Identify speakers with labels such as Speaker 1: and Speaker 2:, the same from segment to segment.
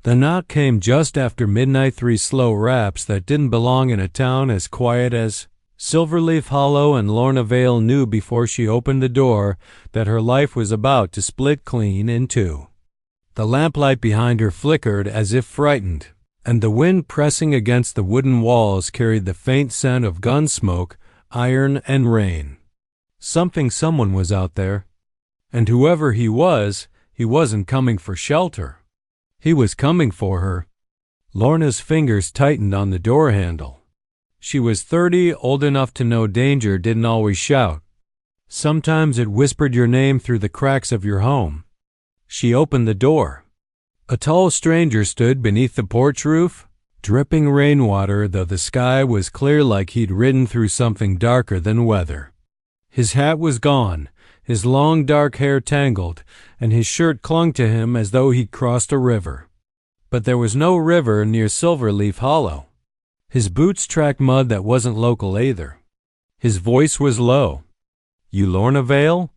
Speaker 1: The knock came just after midnight, 3 slow raps that didn't belong in a town as quiet as Silverleaf Hollow, and Lorna Vale knew before she opened the door that her life was about to split clean in two. The lamplight behind her flickered as if frightened, and the wind pressing against the wooden walls carried the faint scent of gun smoke, iron, and rain. Someone was out there. And whoever he wasn't coming for shelter. He was coming for her. Lorna's fingers tightened on the door handle. She was 30, old enough to know danger didn't always shout. Sometimes it whispered your name through the cracks of your home. She opened the door. A tall stranger stood beneath the porch roof, dripping rainwater, though the sky was clear like he'd ridden through something darker than weather. His hat was gone, his long dark hair tangled, and his shirt clung to him as though he'd crossed a river. But there was no river near Silverleaf Hollow. His boots tracked mud that wasn't local either. His voice was low. "You Lorna Vale?"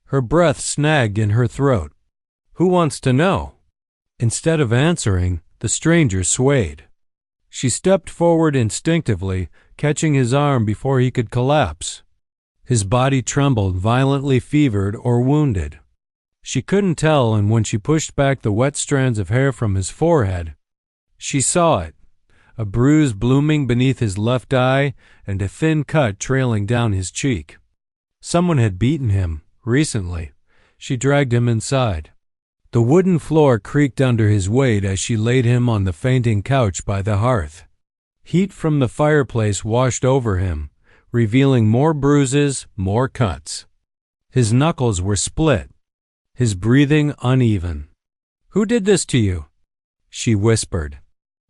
Speaker 1: Her breath snagged in her throat. "Who wants to know?" Instead of answering, the stranger swayed. She stepped forward instinctively, catching his arm before he could collapse. His body trembled, violently fevered or wounded. She couldn't tell, and when she pushed back the wet strands of hair from his forehead, she saw it, a bruise blooming beneath his left eye and a thin cut trailing down his cheek. Someone had beaten him, recently. She dragged him inside. The wooden floor creaked under his weight as she laid him on the fainting couch by the hearth. Heat from the fireplace washed over him, revealing more bruises, more cuts. His knuckles were split, his breathing uneven. "Who did this to you?" she whispered.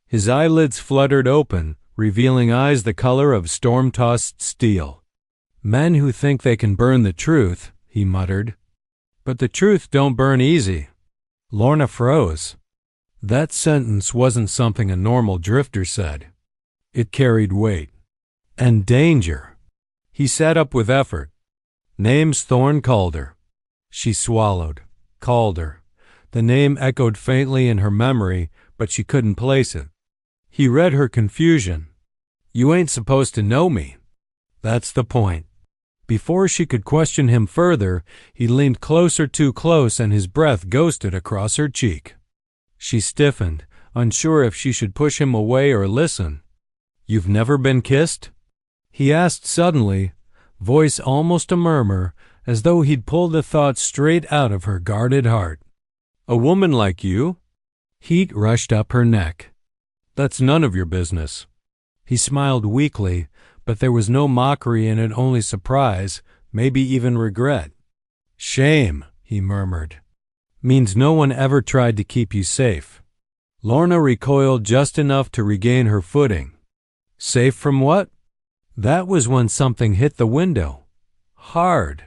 Speaker 1: His eyelids fluttered open, revealing eyes the color of storm-tossed steel. "Men who think they can burn the truth," he muttered. "But the truth don't burn easy." Lorna froze. That sentence wasn't something a normal drifter said. It carried weight. And danger. He sat up with effort. "Name's Thorne Calder." She swallowed. Calder. The name echoed faintly in her memory, but she couldn't place it. He read her confusion. "You ain't supposed to know me." "That's the point." Before she could question him further, he leaned closer, too close, and his breath ghosted across her cheek. She stiffened, unsure if she should push him away or listen. "You've never been kissed?" he asked suddenly, voice almost a murmur, as though he'd pulled the thought straight out of her guarded heart. "A woman like you?" Heat rushed up her neck. "That's none of your business." He smiled weakly, but there was no mockery in it, only surprise, maybe even regret. "Shame," he murmured. "Means no one ever tried to keep you safe." Lorna recoiled just enough to regain her footing. Safe from what? That was when something hit the window. Hard.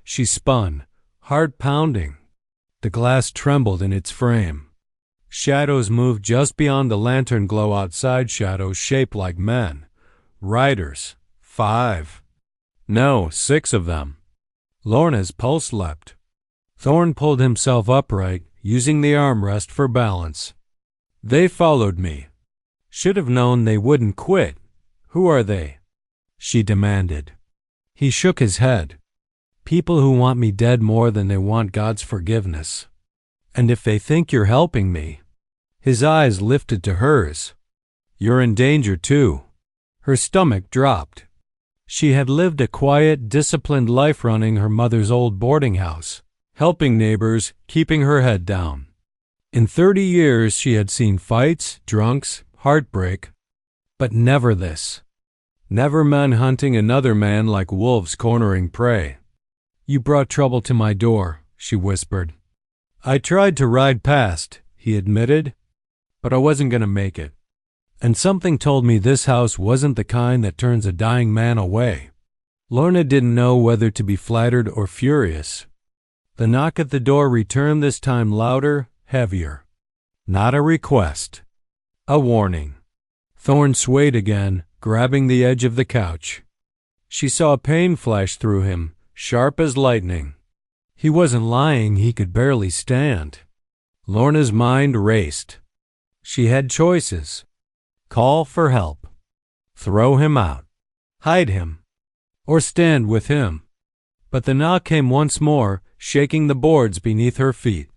Speaker 1: She spun, heart pounding. The glass trembled in its frame. Shadows moved just beyond the lantern glow outside, shadows shaped like men. Riders. 5. No, 6 of them. Lorna's pulse leapt. Thorne pulled himself upright, using the armrest for balance. "They followed me. Should have known they wouldn't quit. Who are they?" she demanded. He shook his head. "People who want me dead more than they want God's forgiveness. And if they think you're helping me..." His eyes lifted to hers. "You're in danger too." Her stomach dropped. She had lived a quiet, disciplined life running her mother's old boarding house, helping neighbors, keeping her head down. In 30 years she had seen fights, drunks, heartbreak, but never this. Never men hunting another man like wolves cornering prey. "You brought trouble to my door," she whispered. "I tried to ride past," he admitted, "but I wasn't going to make it. And something told me this house wasn't the kind that turns a dying man away." Lorna didn't know whether to be flattered or furious. The knock at the door returned, this time louder, heavier. Not a request. A warning. Thorne swayed again, grabbing the edge of the couch. She saw pain flash through him, sharp as lightning. He wasn't lying, he could barely stand. Lorna's mind raced. She had choices. Call for help. Throw him out. Hide him. Or stand with him. But the knock came once more, shaking the boards beneath her feet.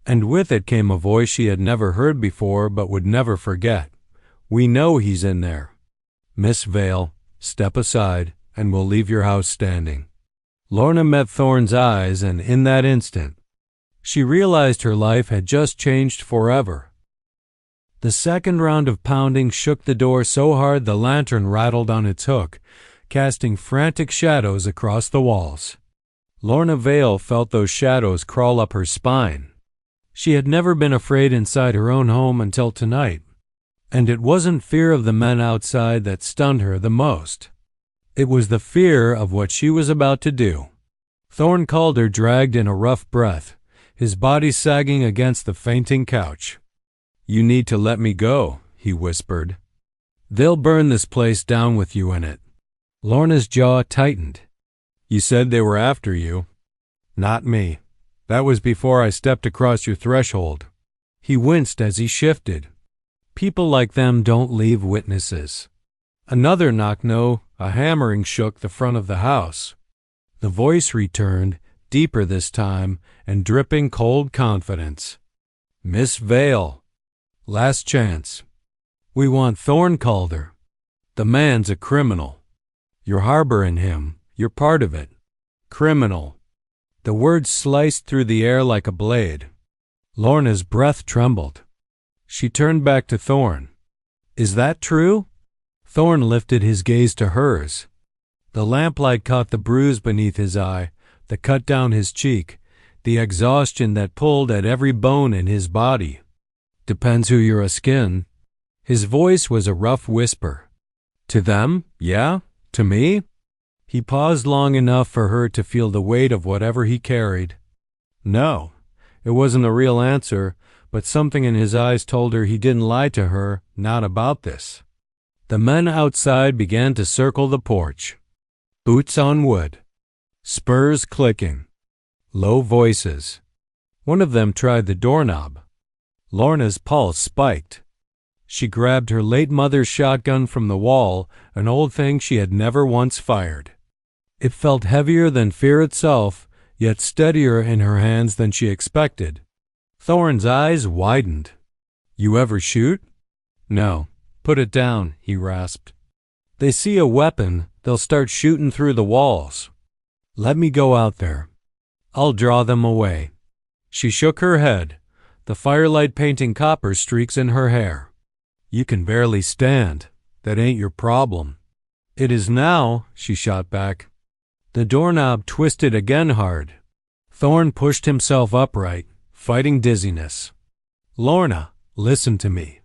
Speaker 1: And with it came a voice she had never heard before but would never forget. "We know he's in there. Miss Vale, step aside, and we'll leave your house standing." Lorna met Thorne's eyes, and in that instant, she realized her life had just changed forever. The second round of pounding shook the door so hard the lantern rattled on its hook, casting frantic shadows across the walls. Lorna Vale felt those shadows crawl up her spine. She had never been afraid inside her own home until tonight, and it wasn't fear of the men outside that stunned her the most. It was the fear of what she was about to do. Thorne Calder dragged in a rough breath, his body sagging against the fainting couch. "You need to let me go," he whispered. "They'll burn this place down with you in it." Lorna's jaw tightened. "You said they were after you." "Not me. That was before I stepped across your threshold." He winced as he shifted. "People like them don't leave witnesses." Another knock, no, a hammering shook the front of the house. The voice returned, deeper this time, and dripping cold confidence. "Miss Vale. Last chance. We want Thorne Calder. The man's a criminal. You're harboring him. You're part of it. Criminal." The words sliced through the air like a blade. Lorna's breath trembled. She turned back to Thorne. "Is that true?" Thorne lifted his gaze to hers. The lamplight caught the bruise beneath his eye, the cut down his cheek, the exhaustion that pulled at every bone in his body. "Depends who you're a-skin." His voice was a rough whisper. "To them, yeah? To me?" He paused long enough for her to feel the weight of whatever he carried. No, it wasn't a real answer, but something in his eyes told her he didn't lie to her, not about this. The men outside began to circle the porch. Boots on wood. Spurs clicking. Low voices. One of them tried the doorknob. Lorna's pulse spiked. She grabbed her late mother's shotgun from the wall, an old thing she had never once fired. It felt heavier than fear itself, yet steadier in her hands than she expected. Thorne's eyes widened. "You ever shoot?" "No. Put it down," he rasped. "They see a weapon, they'll start shooting through the walls. Let me go out there. I'll draw them away." She shook her head, the firelight painting copper streaks in her hair. "You can barely stand. That ain't your problem." "It is now," she shot back. The doorknob twisted again hard. Thorne pushed himself upright, fighting dizziness. "Lorna, listen to me.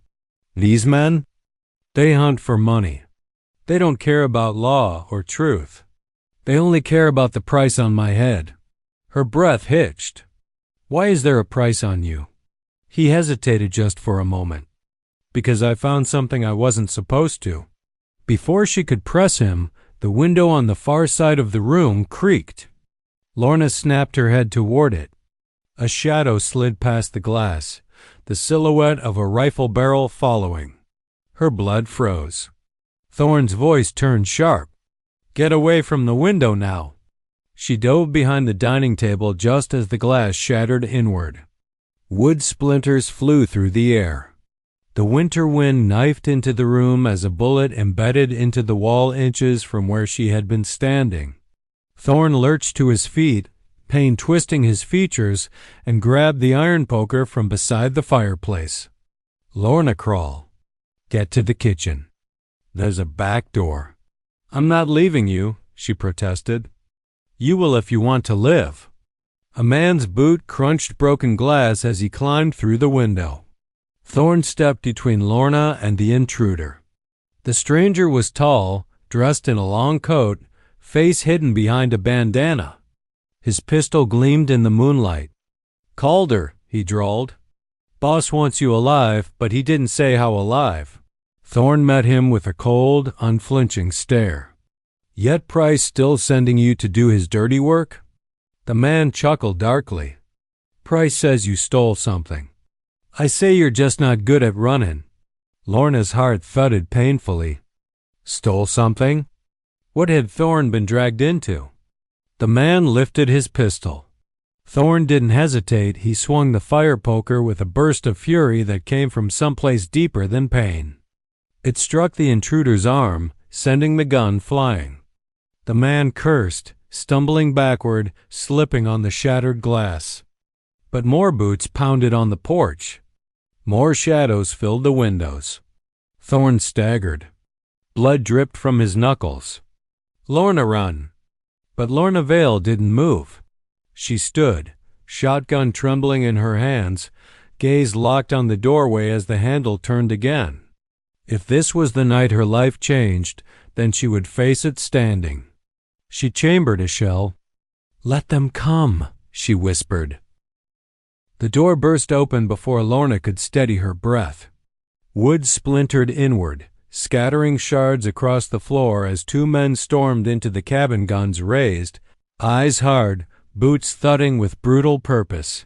Speaker 1: These men? They hunt for money. They don't care about law or truth. They only care about the price on my head." Her breath hitched. "Why is there a price on you?" He hesitated just for a moment. "Because I found something I wasn't supposed to." Before she could press him, the window on the far side of the room creaked. Lorna snapped her head toward it. A shadow slid past the glass, the silhouette of a rifle barrel following. Her blood froze. Thorne's voice turned sharp. "Get away from the window now." She dove behind the dining table just as the glass shattered inward. Wood splinters flew through the air. The winter wind knifed into the room as a bullet embedded into the wall inches from where she had been standing. Thorne lurched to his feet, pain twisting his features, and grabbed the iron poker from beside the fireplace. "Lorna, crawl. Get to the kitchen. There's a back door." "I'm not leaving you," she protested. "You will if you want to live." A man's boot crunched broken glass as he climbed through the window. Thorne stepped between Lorna and the intruder. The stranger was tall, dressed in a long coat, face hidden behind a bandana. His pistol gleamed in the moonlight. "Calder," he drawled. "Boss wants you alive, but he didn't say how alive." Thorne met him with a cold, unflinching stare. "Yet Price still sending you to do his dirty work?" The man chuckled darkly. "Price says you stole something." I say you're just not good at running. Lorna's heart thudded painfully. Stole something? What had Thorne been dragged into? The man lifted his pistol. Thorne didn't hesitate. He swung the fire poker with a burst of fury that came from someplace deeper than pain. It struck the intruder's arm, sending the gun flying. The man cursed, stumbling backward, slipping on the shattered glass. But more boots pounded on the porch. More shadows filled the windows. Thorne staggered. Blood dripped from his knuckles. Lorna, run! But Lorna Vale didn't move. She stood, shotgun trembling in her hands, gaze locked on the doorway as the handle turned again. If this was the night her life changed, then she would face it standing. She chambered a shell. Let them come, she whispered. The door burst open before Lorna could steady her breath. Wood splintered inward, scattering shards across the floor as two men stormed into the cabin, guns raised, eyes hard, boots thudding with brutal purpose.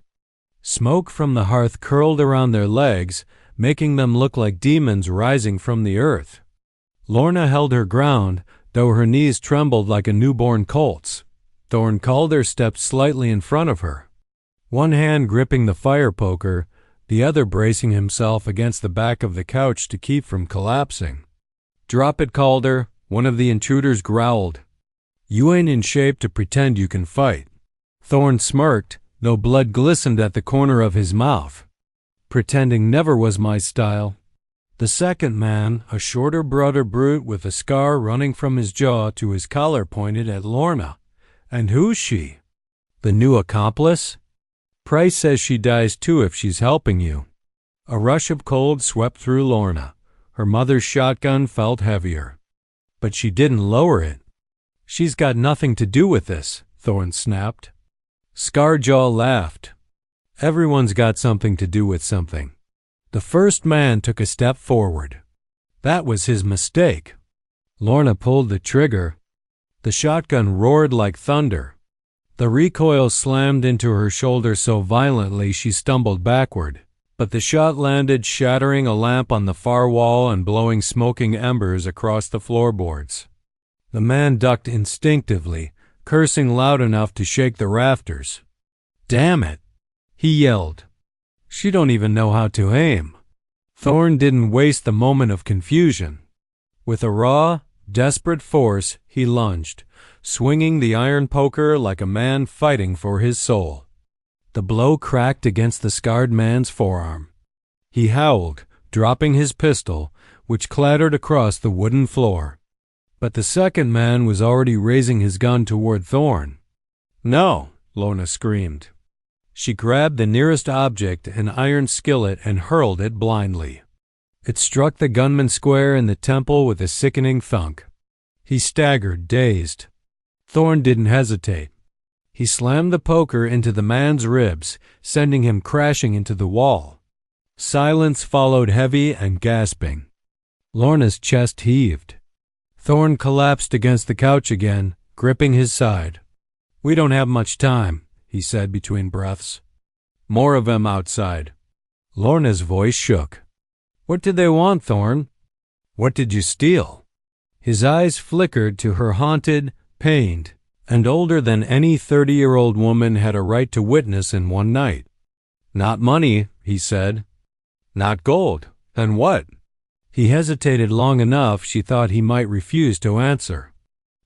Speaker 1: Smoke from the hearth curled around their legs, making them look like demons rising from the earth. Lorna held her ground, though her knees trembled like a newborn colt's. Thorne Calder stepped slightly in front of her, one hand gripping the fire poker, the other bracing himself against the back of the couch to keep from collapsing. Drop it, Calder, one of the intruders growled. You ain't in shape to pretend you can fight. Thorne smirked, though blood glistened at the corner of his mouth. Pretending never was my style. The second man, a shorter, broader brute with a scar running from his jaw to his collar, pointed at Lorna. And who's she? The new accomplice? Price says she dies too if she's helping you. A rush of cold swept through Lorna. Her mother's shotgun felt heavier. But she didn't lower it. She's got nothing to do with this, Thorne snapped. Scarjaw laughed. Everyone's got something to do with something. The first man took a step forward. That was his mistake. Lorna pulled the trigger. The shotgun roared like thunder. The recoil slammed into her shoulder so violently she stumbled backward, but the shot landed, shattering a lamp on the far wall and blowing smoking embers across the floorboards. The man ducked instinctively, cursing loud enough to shake the rafters. Damn it, he yelled. She don't even know how to aim. Thorne didn't waste the moment of confusion. With a raw, desperate force, he lunged, swinging the iron poker like a man fighting for his soul. The blow cracked against the scarred man's forearm. He howled, dropping his pistol, which clattered across the wooden floor. But the second man was already raising his gun toward Thorne. No, Lorna screamed. She grabbed the nearest object, an iron skillet, and hurled it blindly. It struck the gunman square in the temple with a sickening thunk. He staggered, dazed. Thorne didn't hesitate. He slammed the poker into the man's ribs, sending him crashing into the wall. Silence followed, heavy and gasping. Lorna's chest heaved. Thorne collapsed against the couch again, gripping his side. We don't have much time, he said between breaths. More of them outside. Lorna's voice shook. What did they want, Thorne? What did you steal? His eyes flickered to her, haunted, pained, and older than any 30-year-old woman had a right to witness in one night. Not money, he said. Not gold. Then what? He hesitated long enough she thought he might refuse to answer.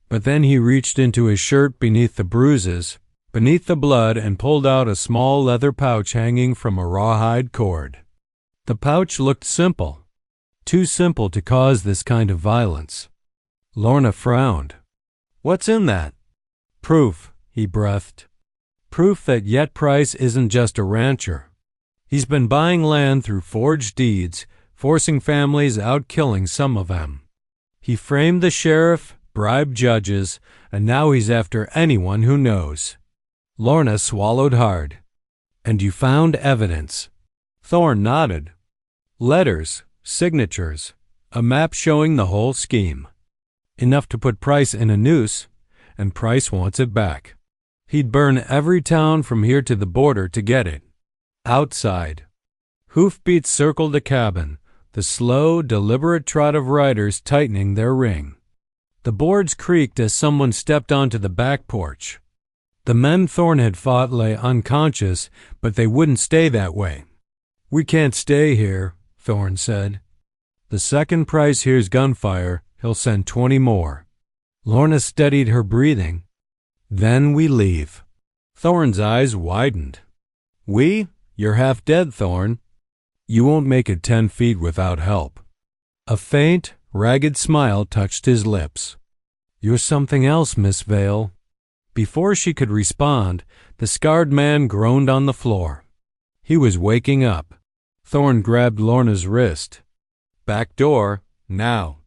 Speaker 1: But then he reached into his shirt beneath the bruises, beneath the blood, and pulled out a small leather pouch hanging from a rawhide cord. The pouch looked simple, too simple to cause this kind of violence. Lorna frowned. What's in that? Proof, he breathed. Proof that Yet Price isn't just a rancher. He's been buying land through forged deeds, forcing families out, killing some of them. He framed the sheriff, bribed judges, and now he's after anyone who knows. Lorna swallowed hard. And you found evidence. Thorne nodded. Letters, signatures, a map showing the whole scheme. Enough to put Price in a noose, and Price wants it back. He'd burn every town from here to the border to get it. Outside. Hoofbeats circled the cabin, the slow, deliberate trot of riders tightening their ring. The boards creaked as someone stepped onto the back porch. The men Thorne had fought lay unconscious, but they wouldn't stay that way. "We can't stay here," Thorne said. "The second price hears gunfire, he'll send 20 more. Lorna steadied her breathing. "Then we leave." Thorne's eyes widened. "We? You're half dead, Thorne. You won't make it 10 feet without help." A faint, ragged smile touched his lips. "You're something else, Miss Vale." Before she could respond, the scarred man groaned on the floor. He was waking up. Thorne grabbed Lorna's wrist. "Back door, now."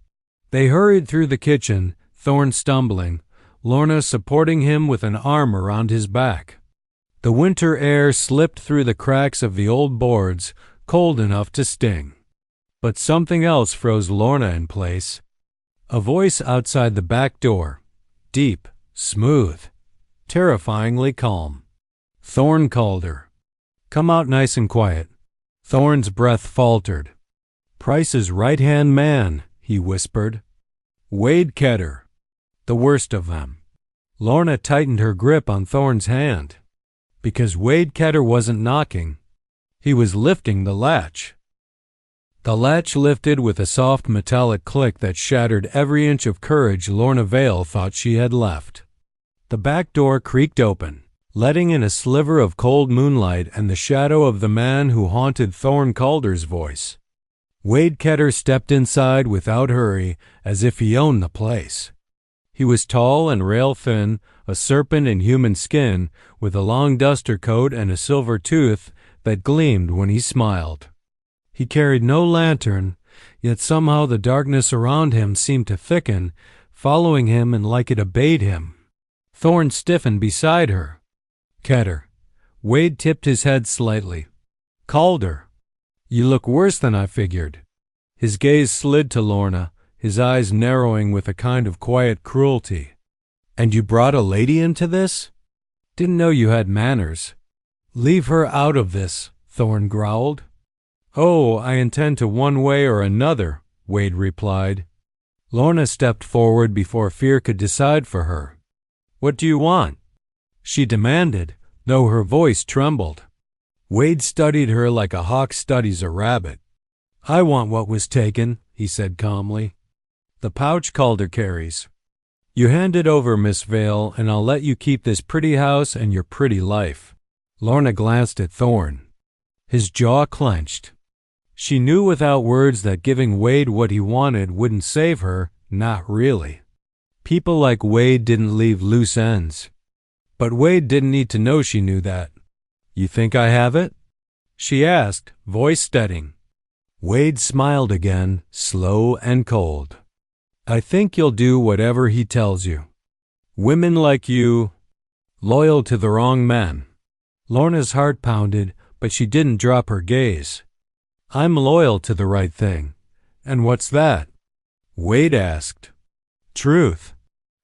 Speaker 1: They hurried through the kitchen, Thorne stumbling, Lorna supporting him with an arm around his back. The winter air slipped through the cracks of the old boards, cold enough to sting. But something else froze Lorna in place. A voice outside the back door, deep, smooth, terrifyingly calm. "Thorne Calder. Come out nice and quiet." Thorne's breath faltered. "Price's right-hand man," he whispered. "Wade Kedder. The worst of them." Lorna tightened her grip on Thorne's hand. Because Wade Kedder wasn't knocking. He was lifting the latch. The latch lifted with a soft metallic click that shattered every inch of courage Lorna Vale thought she had left. The back door creaked open, letting in a sliver of cold moonlight and the shadow of the man who haunted Thorne Calder's voice. Wade Kedder stepped inside without hurry, as if he owned the place. He was tall and rail-thin, a serpent in human skin, with a long duster coat and a silver tooth that gleamed when he smiled. He carried no lantern, yet somehow the darkness around him seemed to thicken, following him and like it obeyed him. Thorne stiffened beside her. "Kedder." Wade tipped his head slightly. "Calder. You look worse than I figured." His gaze slid to Lorna, his eyes narrowing with a kind of quiet cruelty. "And you brought a lady into this? Didn't know you had manners." "Leave her out of this," Thorne growled. "Oh, I intend to one way or another," Wade replied. Lorna stepped forward before fear could decide for her. "What do you want?" she demanded, though her voice trembled. Wade studied her like a hawk studies a rabbit. "I want what was taken," he said calmly. "The pouch Calder carries. You hand it over, Miss Vale, and I'll let you keep this pretty house and your pretty life." Lorna glanced at Thorne. His jaw clenched. She knew without words that giving Wade what he wanted wouldn't save her, not really. People like Wade didn't leave loose ends. But Wade didn't need to know she knew that. "You think I have it?" she asked, voice steadying. Wade smiled again, slow and cold. "I think you'll do whatever he tells you. Women like you, loyal to the wrong men." Lorna's heart pounded, but she didn't drop her gaze. "I'm loyal to the right thing." "And what's that?" Wade asked. "Truth."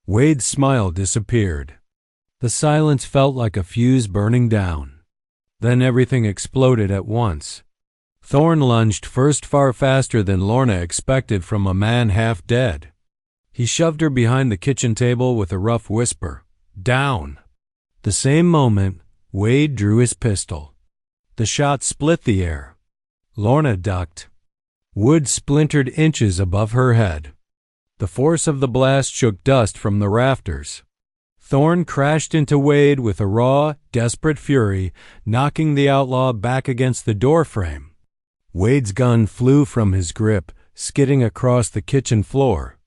Speaker 1: Wade's smile disappeared. The silence felt like a fuse burning down. Then everything exploded at once. Thorne lunged first far faster than Lorna expected from a man half dead. He shoved her behind the kitchen table with a rough whisper, "Down." The same moment, Wade drew his pistol. The shot split the air. Lorna ducked. Wood splintered inches above her head. The force of the blast shook dust from the rafters. Thorne crashed into Wade with a raw, desperate fury, knocking the outlaw back against the doorframe. Wade's gun flew from his grip, skidding across the kitchen floor.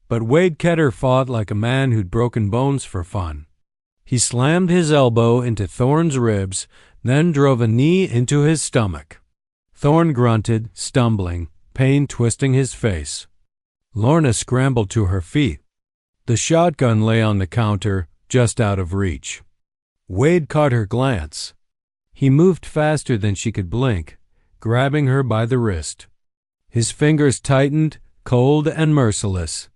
Speaker 1: But Wade Kedder fought like a man who'd broken bones for fun. He slammed his elbow into Thorne's ribs, then drove a knee into his stomach. Thorne grunted, stumbling, pain twisting his face. Lorna scrambled to her feet. The shotgun lay on the counter, just out of reach. Wade caught her glance. He moved faster than she could blink, grabbing her by the wrist. His fingers tightened, cold and merciless.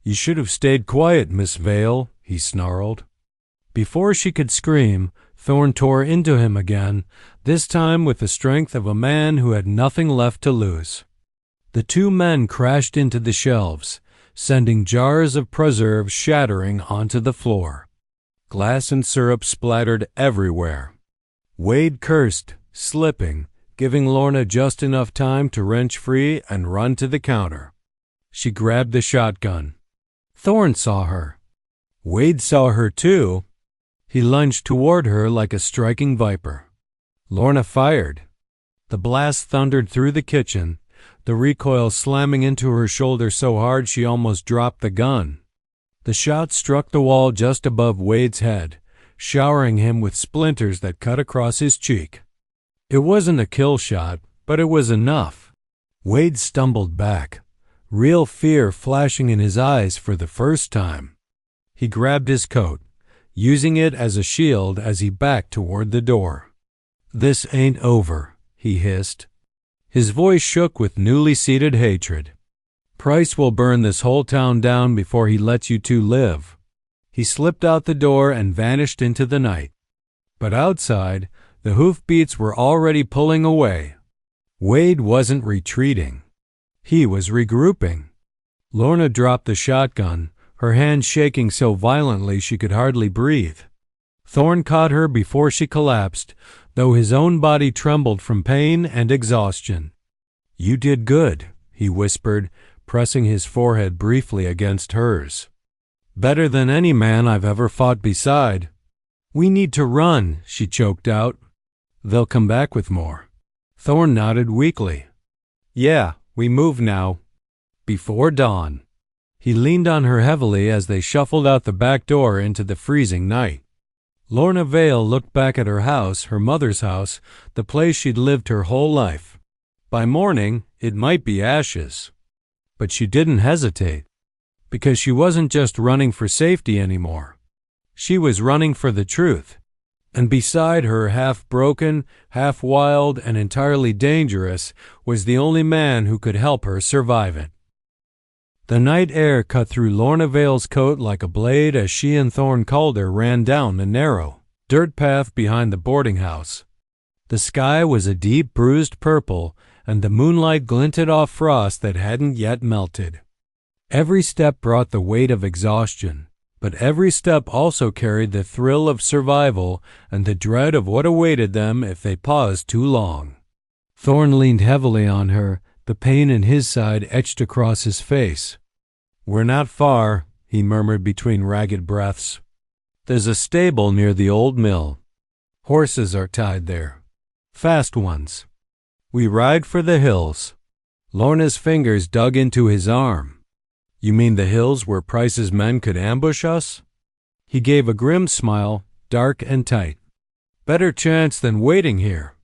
Speaker 1: "You should have stayed quiet, Miss Vale," he snarled. Before she could scream, Thorne tore into him again, this time with the strength of a man who had nothing left to lose. The two men crashed into the shelves, sending jars of preserves shattering onto the floor. Glass and syrup splattered everywhere. Wade cursed, slipping, giving Lorna just enough time to wrench free and run to the counter. She grabbed the shotgun. Thorne saw her. Wade saw her too. He lunged toward her like a striking viper. Lorna fired. The blast thundered through the kitchen, the recoil slamming into her shoulder so hard she almost dropped the gun. The shot struck the wall just above Wade's head, showering him with splinters that cut across his cheek. It wasn't a kill shot, but it was enough. Wade stumbled back, real fear flashing in his eyes for the first time. He grabbed his coat, using it as a shield as he backed toward the door. "This ain't over," he hissed. His voice shook with newly seated hatred. "Price will burn this whole town down before he lets you two live." He slipped out the door and vanished into the night. But outside, the hoofbeats were already pulling away. Wade wasn't retreating. He was regrouping. Lorna dropped the shotgun, her hand shaking so violently she could hardly breathe. Thorne caught her before she collapsed, though his own body trembled from pain and exhaustion. "You did good," he whispered, pressing his forehead briefly against hers. "Better than any man I've ever fought beside." "We need to run," she choked out. "They'll come back with more." Thorne nodded weakly. "Yeah, we move now. Before dawn." He leaned on her heavily as they shuffled out the back door into the freezing night. Lorna Vale looked back at her house, her mother's house, the place she'd lived her whole life. By morning, it might be ashes. But she didn't hesitate, because she wasn't just running for safety anymore. She was running for the truth. And beside her, half broken, half wild, and entirely dangerous, was the only man who could help her survive it. The night air cut through Lorna Vale's coat like a blade as she and Thorne Calder ran down the narrow, dirt path behind the boarding house. The sky was a deep bruised purple, and the moonlight glinted off frost that hadn't yet melted. Every step brought the weight of exhaustion, but every step also carried the thrill of survival and the dread of what awaited them if they paused too long. Thorne leaned heavily on her, the pain in his side etched across his face. "We're not far," he murmured between ragged breaths. "There's a stable near the old mill. Horses are tied there. Fast ones. We ride for the hills." Lorna's fingers dug into his arm. "You mean the hills where Price's men could ambush us?" He gave a grim smile, dark and tight. "Better chance than waiting here."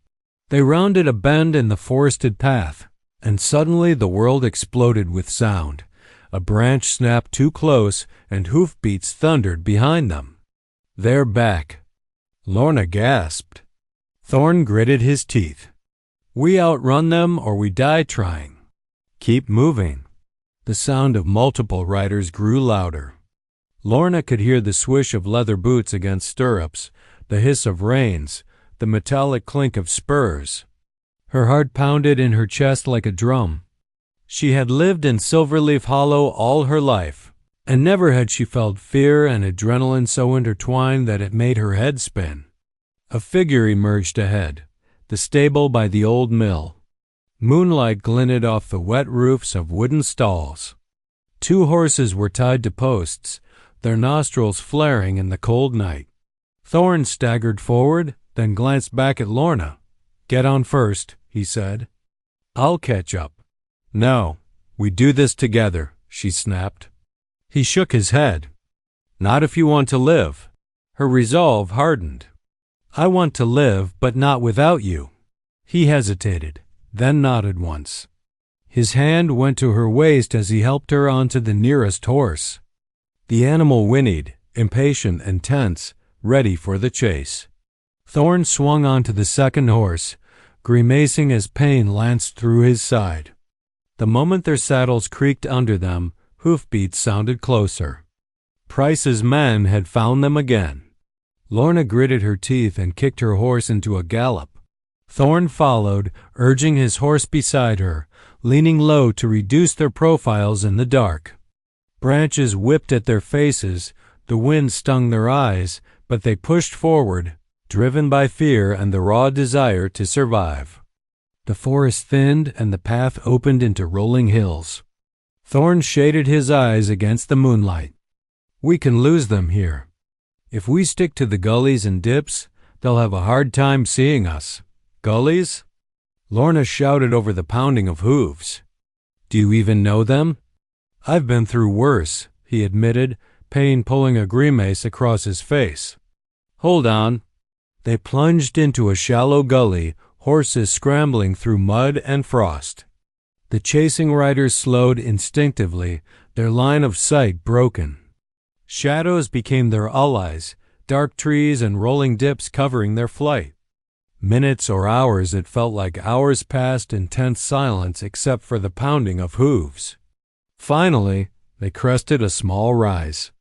Speaker 1: They rounded a bend in the forested path, and suddenly the world exploded with sound. A branch snapped too close, and hoofbeats thundered behind them. "They're back." Lorna gasped. Thorne gritted his teeth. "We outrun them or we die trying. Keep moving." The sound of multiple riders grew louder. Lorna could hear the swish of leather boots against stirrups, the hiss of reins, the metallic clink of spurs. Her heart pounded in her chest like a drum. She had lived in Silverleaf Hollow all her life, and never had she felt fear and adrenaline so intertwined that it made her head spin. A figure emerged ahead, the stable by the old mill. Moonlight glinted off the wet roofs of wooden stalls. Two horses were tied to posts, their nostrils flaring in the cold night. Thorne staggered forward, then glanced back at Lorna. "Get on first," he said. "I'll catch up." "No, we do this together," she snapped. He shook his head. "Not if you want to live." Her resolve hardened. "I want to live, but not without you." He hesitated, then nodded once. His hand went to her waist as he helped her onto the nearest horse. The animal whinnied, impatient and tense, ready for the chase. Thorne swung onto the second horse, grimacing as pain lanced through his side. The moment their saddles creaked under them, hoofbeats sounded closer. Price's men had found them again. Lorna gritted her teeth and kicked her horse into a gallop. Thorne followed, urging his horse beside her, leaning low to reduce their profiles in the dark. Branches whipped at their faces, the wind stung their eyes, but they pushed forward, driven by fear and the raw desire to survive. The forest thinned and the path opened into rolling hills. Thorne shaded his eyes against the moonlight. We can lose them here. If we stick to the gullies and dips, they'll have a hard time seeing us. Gullies? Lorna shouted over the pounding of hooves. Do you even know them? I've been through worse, he admitted, pain pulling a grimace across his face. Hold on. They plunged into a shallow gully, horses scrambling through mud and frost. The chasing riders slowed instinctively, their line of sight broken. Shadows became their allies, dark trees and rolling dips covering their flight. Minutes or hours, it felt like hours passed in tense silence except for the pounding of hooves. Finally, they crested a small rise.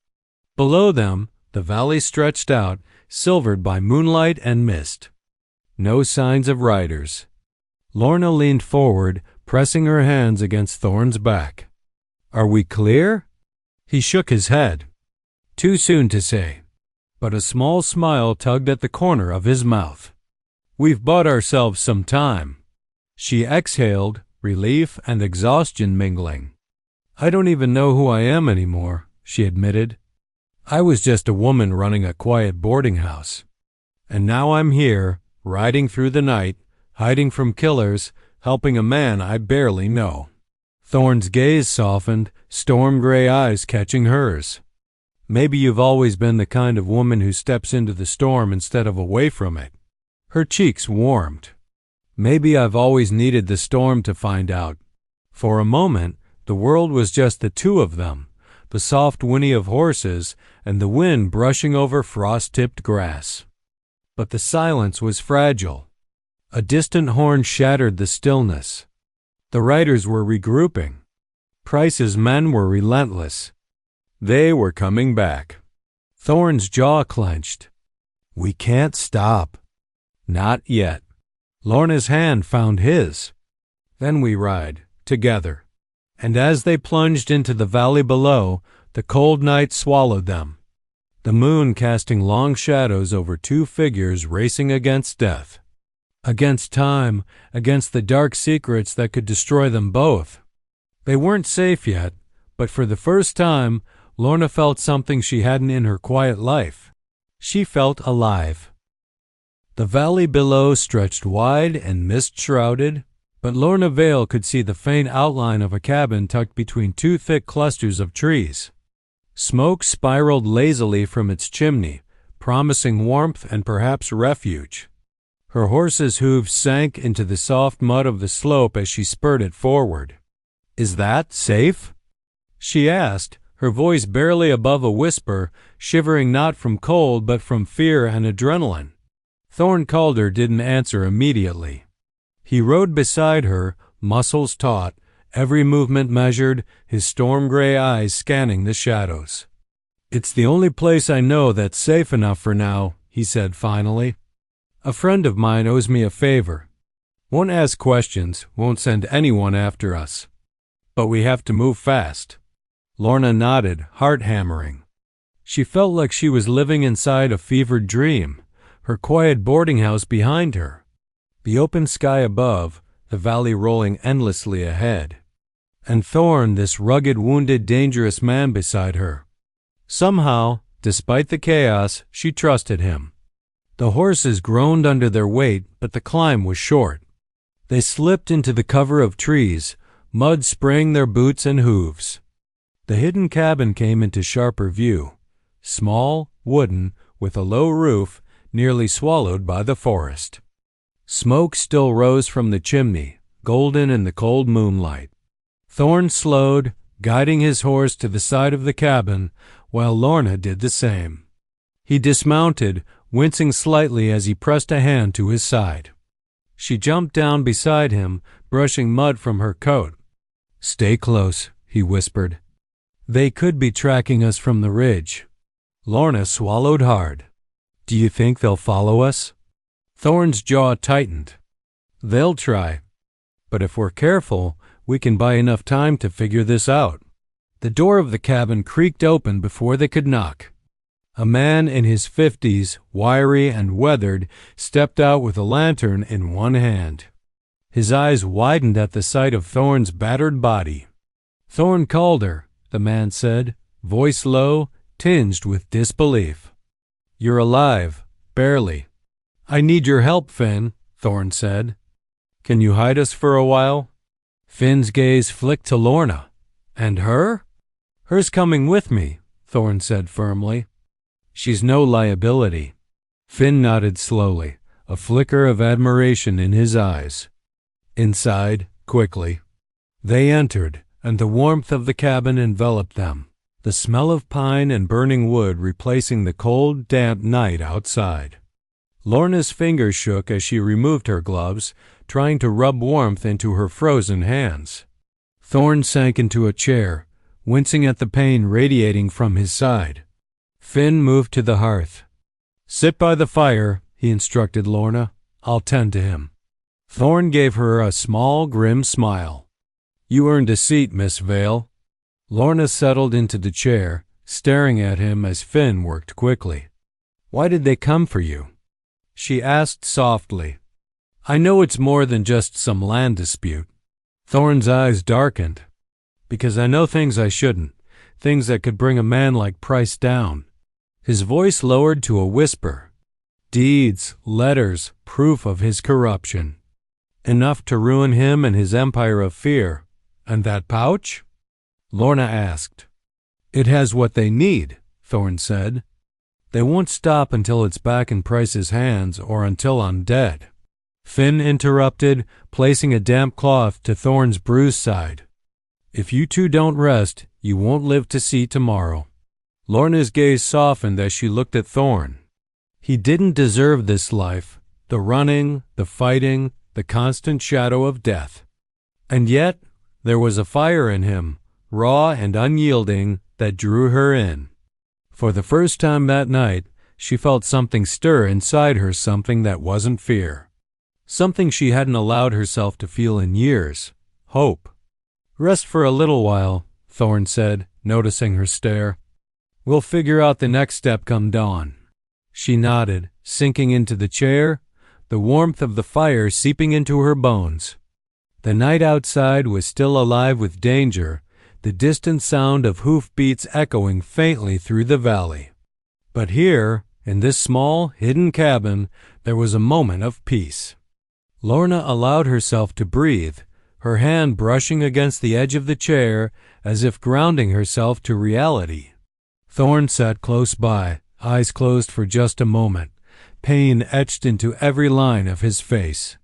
Speaker 1: Below them, the valley stretched out, silvered by moonlight and mist. No signs of riders. Lorna leaned forward, pressing her hands against Thorne's back. Are we clear? He shook his head. Too soon to say, but a small smile tugged at the corner of his mouth. We've bought ourselves some time. She exhaled, relief and exhaustion mingling. I don't even know who I am anymore, she admitted. I was just a woman running a quiet boarding house. And now I'm here, riding through the night, hiding from killers, helping a man I barely know. Thorne's gaze softened, storm-gray eyes catching hers. Maybe you've always been the kind of woman who steps into the storm instead of away from it. Her cheeks warmed. Maybe I've always needed the storm to find out. For a moment, the world was just the two of them, the soft whinny of horses and the wind brushing over frost-tipped grass. But the silence was fragile. A distant horn shattered the stillness. The riders were regrouping. Price's men were relentless. They were coming back. Thorne's jaw clenched. We can't stop. Not yet. Lorna's hand found his. Then we ride, together. And as they plunged into the valley below, the cold night swallowed them. The moon casting long shadows over two figures racing against death. Against time, against the dark secrets that could destroy them both. They weren't safe yet, but for the first time, Lorna felt something she hadn't in her quiet life. She felt alive. The valley below stretched wide and mist-shrouded, but Lorna Vale could see the faint outline of a cabin tucked between two thick clusters of trees. Smoke spiraled lazily from its chimney, promising warmth and perhaps refuge. Her horse's hooves sank into the soft mud of the slope as she spurred it forward. Is that safe? She asked, her voice barely above a whisper, shivering not from cold but from fear and adrenaline. Thorne Calder didn't answer immediately. He rode beside her, muscles taut, every movement measured, his storm-gray eyes scanning the shadows. It's the only place I know that's safe enough for now, he said finally. A friend of mine owes me a favor. Won't ask questions, won't send anyone after us. But we have to move fast. Lorna nodded, heart-hammering. She felt like she was living inside a fevered dream, her quiet boarding house behind her, the open sky above, the valley rolling endlessly ahead, and Thorne, this rugged, wounded, dangerous man beside her. Somehow, despite the chaos, she trusted him. The horses groaned under their weight, but the climb was short. They slipped into the cover of trees, mud spraying their boots and hooves. The hidden cabin came into sharper view, small, wooden, with a low roof, nearly swallowed by the forest. Smoke still rose from the chimney, golden in the cold moonlight. Thorne slowed, guiding his horse to the side of the cabin, while Lorna did the same. He dismounted, wincing slightly as he pressed a hand to his side. She jumped down beside him, brushing mud from her coat. Stay close, he whispered. They could be tracking us from the ridge. Lorna swallowed hard. Do you think they'll follow us? Thorne's jaw tightened. They'll try. But if we're careful, we can buy enough time to figure this out. The door of the cabin creaked open before they could knock. A man in his 50s, wiry and weathered, stepped out with a lantern in one hand. His eyes widened at the sight of Thorne's battered body. "Thorne Calder," the man said, voice low, tinged with disbelief. "You're alive, barely." "I need your help, Finn," Thorne said. "Can you hide us for a while?" Finn's gaze flicked to Lorna. "And her?" "Her's coming with me," Thorne said firmly. "She's no liability." Finn nodded slowly, a flicker of admiration in his eyes. Inside, quickly. They entered, and the warmth of the cabin enveloped them, the smell of pine and burning wood replacing the cold, damp night outside. Lorna's fingers shook as she removed her gloves, trying to rub warmth into her frozen hands. Thorne sank into a chair, wincing at the pain radiating from his side. Finn moved to the hearth. "Sit by the fire," he instructed Lorna. "I'll tend to him." Thorne gave her a small, grim smile. "You earned a seat, Miss Vale." Lorna settled into the chair, staring at him as Finn worked quickly. "Why did they come for you?" she asked softly. "I know it's more than just some land dispute." Thorne's eyes darkened. "Because I know things I shouldn't, things that could bring a man like Price down." His voice lowered to a whisper. "Deeds, letters, proof of his corruption. Enough to ruin him and his empire of fear. And that pouch?" Lorna asked. "It has what they need," Thorne said. "They won't stop until it's back in Price's hands or until I'm dead." Finn interrupted, placing a damp cloth to Thorne's bruised side. "If you two don't rest, you won't live to see tomorrow." Lorna's gaze softened as she looked at Thorne. He didn't deserve this life, the running, the fighting, the constant shadow of death. And yet, there was a fire in him, raw and unyielding, that drew her in. For the first time that night, she felt something stir inside her, something that wasn't fear. Something she hadn't allowed herself to feel in years. Hope. "Rest for a little while," Thorne said, noticing her stare. "We'll figure out the next step come dawn." She nodded, sinking into the chair, the warmth of the fire seeping into her bones. The night outside was still alive with danger, the distant sound of hoofbeats echoing faintly through the valley. But here, in this small, hidden cabin, there was a moment of peace. Lorna allowed herself to breathe, her hand brushing against the edge of the chair as if grounding herself to reality. Thorne sat close by, eyes closed for just a moment, pain etched into every line of his face.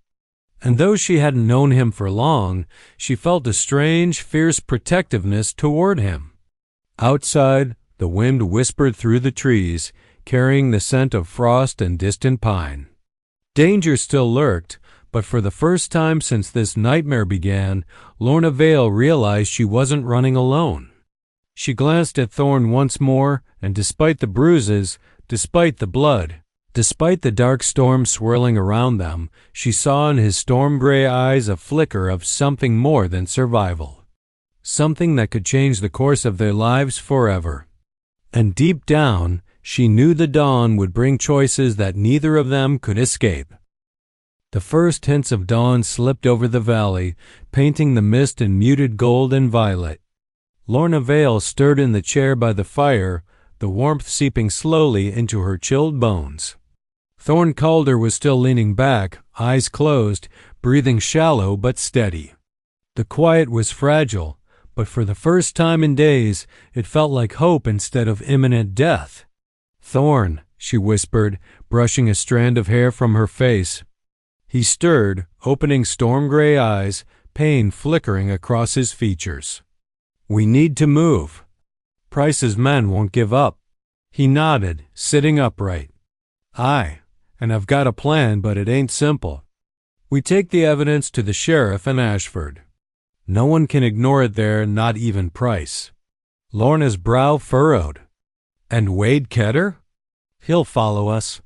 Speaker 1: And though she hadn't known him for long, she felt a strange, fierce protectiveness toward him. Outside, the wind whispered through the trees, carrying the scent of frost and distant pine. Danger still lurked, but for the first time since this nightmare began, Lorna Vale realized she wasn't running alone. She glanced at Thorne once more, and despite the bruises, despite the blood, despite the dark storm swirling around them, she saw in his storm-gray eyes a flicker of something more than survival. Something that could change the course of their lives forever. And deep down, she knew the dawn would bring choices that neither of them could escape. The first hints of dawn slipped over the valley, painting the mist in muted gold and violet. Lorna Vale stirred in the chair by the fire, the warmth seeping slowly into her chilled bones. Thorne Calder was still leaning back, eyes closed, breathing shallow but steady. The quiet was fragile, but for the first time in days, it felt like hope instead of imminent death. "Thorne," she whispered, brushing a strand of hair from her face. He stirred, opening storm-gray eyes, pain flickering across his features. "We need to move. Price's men won't give up." He nodded, sitting upright. "Aye, and I've got a plan, but it ain't simple. We take the evidence to the sheriff in Ashford. No one can ignore it there, not even Price." Lorna's brow furrowed. "And Wade Kedder?" "He'll follow us."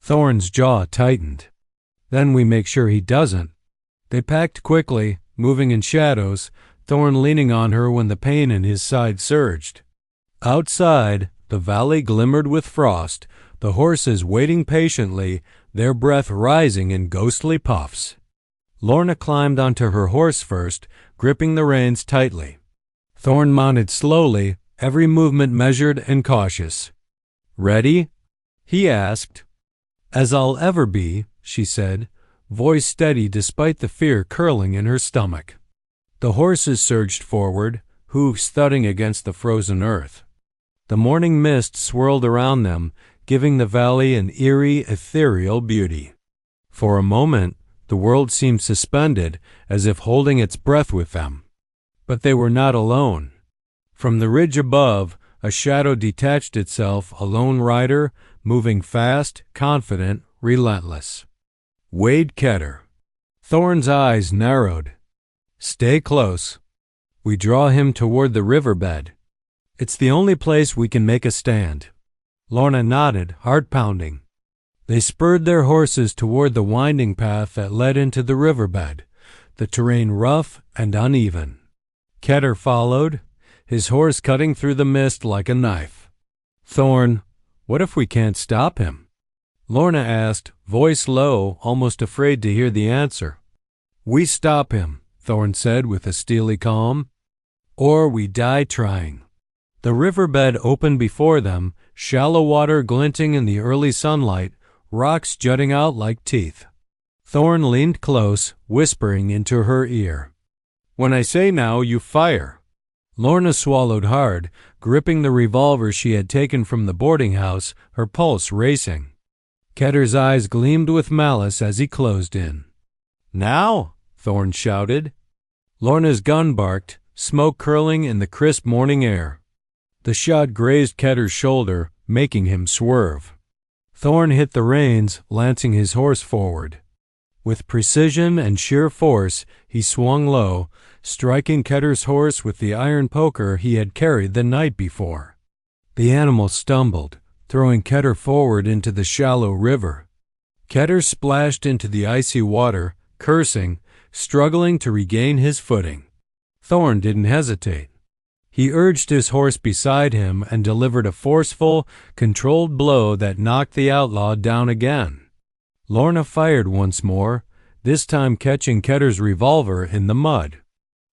Speaker 1: Thorne's jaw tightened. Then we make sure he doesn't. They packed quickly, moving in shadows, Thorne leaning on her when the pain in his side surged. Outside, the valley glimmered with frost, the horses waiting patiently, their breath rising in ghostly puffs. Lorna climbed onto her horse first, gripping the reins tightly. Thorne mounted slowly, every movement measured and cautious. "Ready?" he asked. "As I'll ever be," she said, voice steady despite the fear curling in her stomach. The horses surged forward, hooves thudding against the frozen earth. The morning mist swirled around them, giving the valley an eerie, ethereal beauty. For a moment, the world seemed suspended, as if holding its breath with them. But they were not alone. From the ridge above, a shadow detached itself, a lone rider, moving fast, confident, relentless. Wade Ketter. Thorne's eyes narrowed. "Stay close. We draw him toward the riverbed. It's the only place we can make a stand." Lorna nodded, heart pounding. They spurred their horses toward the winding path that led into the riverbed, the terrain rough and uneven. Ketter followed, his horse cutting through the mist like a knife. "Thorne, what if we can't stop him?" Lorna asked, voice low, almost afraid to hear the answer. "We stop him," Thorne said with a steely calm, "or we die trying." The riverbed opened before them, shallow water glinting in the early sunlight, rocks jutting out like teeth. Thorne leaned close, whispering into her ear. "When I say now, you fire." Lorna swallowed hard, gripping the revolver she had taken from the boarding house, her pulse racing. Ketter's eyes gleamed with malice as he closed in. "Now!" Thorne shouted. Lorna's gun barked, smoke curling in the crisp morning air. The shot grazed Ketter's shoulder, making him swerve. Thorne hit the reins, lancing his horse forward. With precision and sheer force, he swung low, striking Ketter's horse with the iron poker he had carried the night before. The animal stumbled, throwing Ketter forward into the shallow river. Ketter splashed into the icy water, cursing, struggling to regain his footing. Thorne didn't hesitate. He urged his horse beside him and delivered a forceful, controlled blow that knocked the outlaw down again. Lorna fired once more, this time catching Ketter's revolver in the mud.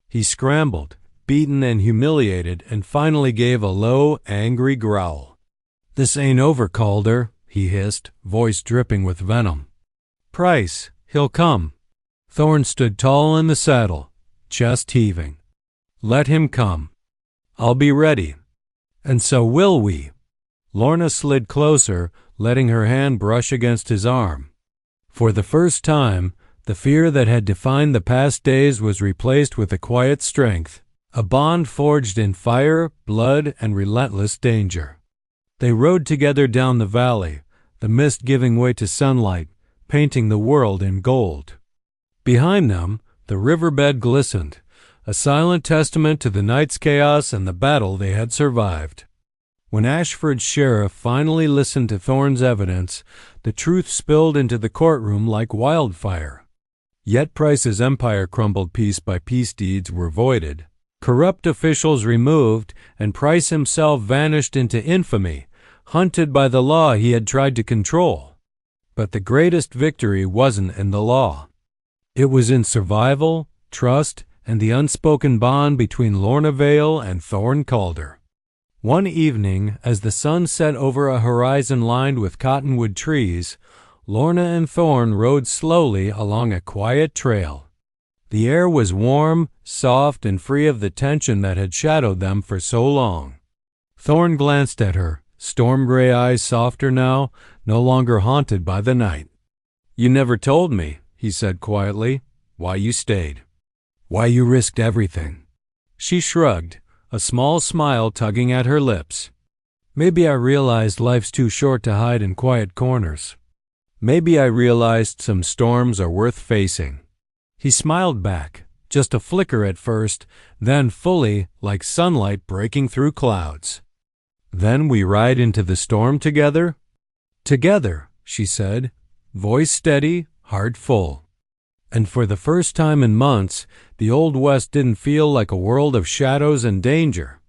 Speaker 1: He scrambled, beaten and humiliated, and finally gave a low, angry growl. "This ain't over, Calder," he hissed, voice dripping with venom. "Price, he'll come." Thorne stood tall in the saddle, chest heaving. "Let him come. I'll be ready. And so will we." Lorna slid closer, letting her hand brush against his arm. For the first time, the fear that had defined the past days was replaced with a quiet strength, a bond forged in fire, blood, and relentless danger. They rode together down the valley, the mist giving way to sunlight, painting the world in gold. Behind them, the riverbed glistened, a silent testament to the night's chaos and the battle they had survived. When Ashford's sheriff finally listened to Thorne's evidence, the truth spilled into the courtroom like wildfire. Yet Price's empire crumbled piece by piece, deeds were voided, corrupt officials removed, and Price himself vanished into infamy, hunted by the law he had tried to control. But the greatest victory wasn't in the law. It was in survival, trust, and the unspoken bond between Lorna Vale and Thorne Calder. One evening, as the sun set over a horizon lined with cottonwood trees, Lorna and Thorne rode slowly along a quiet trail. The air was warm, soft, and free of the tension that had shadowed them for so long. Thorne glanced at her, storm-gray eyes softer now, no longer haunted by the night. "You never told me," he said quietly, "why you stayed. Why you risked everything." She shrugged, a small smile tugging at her lips. "Maybe I realized life's too short to hide in quiet corners. Maybe I realized some storms are worth facing." He smiled back, just a flicker at first, then fully, like sunlight breaking through clouds. "Then we ride into the storm together?" "Together," she said, voice steady, heart full. And for the first time in months, the Old West didn't feel like a world of shadows and danger.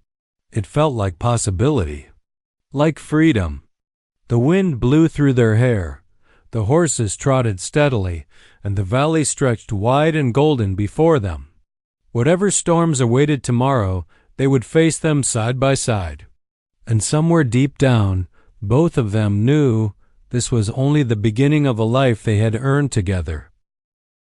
Speaker 1: It felt like possibility, like freedom. The wind blew through their hair, the horses trotted steadily, and the valley stretched wide and golden before them. Whatever storms awaited tomorrow, they would face them side by side. And somewhere deep down, both of them knew this was only the beginning of a life they had earned together.